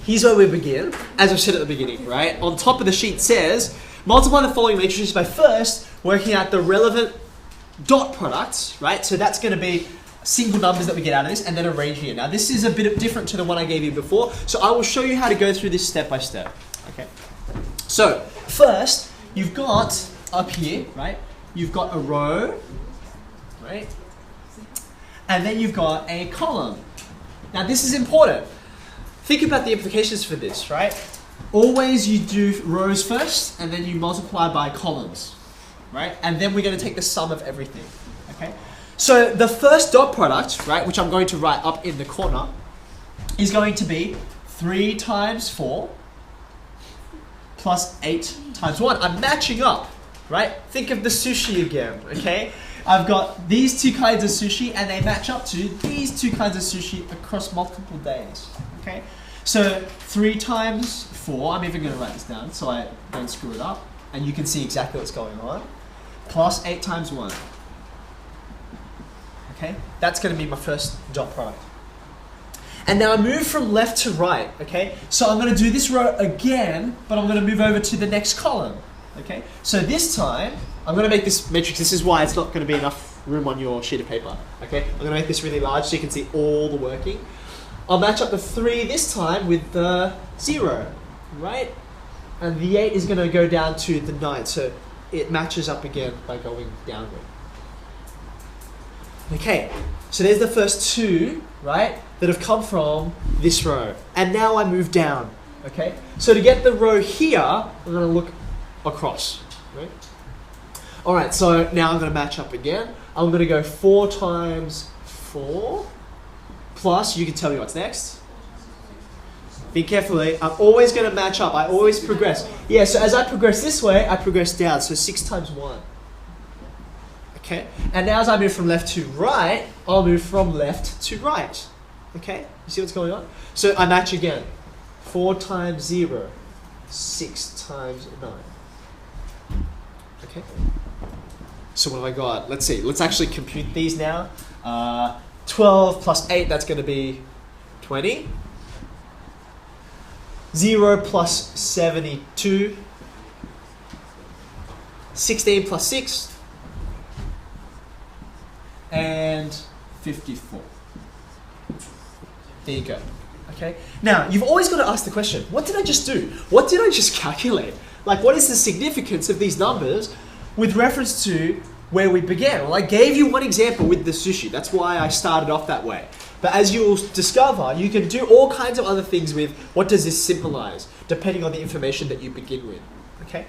here's where we begin. As I said at the beginning, right? On top of the sheet says, multiply the following matrices by first working out the relevant dot products, right? So that's going to be single numbers that we get out of this, and then arrange here. Now this is a bit different to the one I gave you before, so I will show you how to go through this step by step. Okay. So first, you've got up here, right? You've got a row, right? And then you've got a column. Now this is important. Think about the implications for this, right? Always you do rows first, and then you multiply by columns, right? And then we're going to take the sum of everything, okay? So the first dot product, right, which I'm going to write up in the corner, is going to be 3 times 4 plus 8 times 1. I'm matching up, right? Think of the sushi again, okay? I've got these two kinds of sushi and they match up to these two kinds of sushi across multiple days, okay? So 3 times 4, I'm even going to write this down so I don't screw it up, and you can see exactly what's going on, plus 8 times 1. Okay, that's going to be my first dot product. And now I move from left to right, okay? So I'm going to do this row again, but I'm going to move over to the next column, okay? So this time, I'm going to make this matrix, this is why it's not going to be enough room on your sheet of paper, okay? I'm going to make this really large so you can see all the working. I'll match up the 3 this time with the 0, right? And the 8 is going to go down to the 9, so it matches up again by going downward. Okay, so there's the first 2, right, that have come from this row. And now I move down, okay? So to get the row here, I'm going to look across, right? All right, so now I'm going to match up again. I'm going to go 4 times 4 plus, you can tell me what's next. Think carefully. I'm always going to match up. I always progress. Yeah, so as I progress this way, I progress down. So 6 times 1. Okay, and now as I move from left to right, I'll move from left to right. Okay, you see what's going on? So I match again. 4 times 0, 6 times 9. Okay, so what have I got? Let's see, let's actually compute these now. 12 plus 8, that's going to be 20. 0 plus 72. 16 plus 6. And 54. There you go. Okay. Now, you've always got to ask the question, what did I just do? What did I just calculate? Like, what is the significance of these numbers with reference to where we began? Well, I gave you one example with the sushi. That's why I started off that way. But as you'll discover, you can do all kinds of other things with what does this symbolize, depending on the information that you begin with. Okay.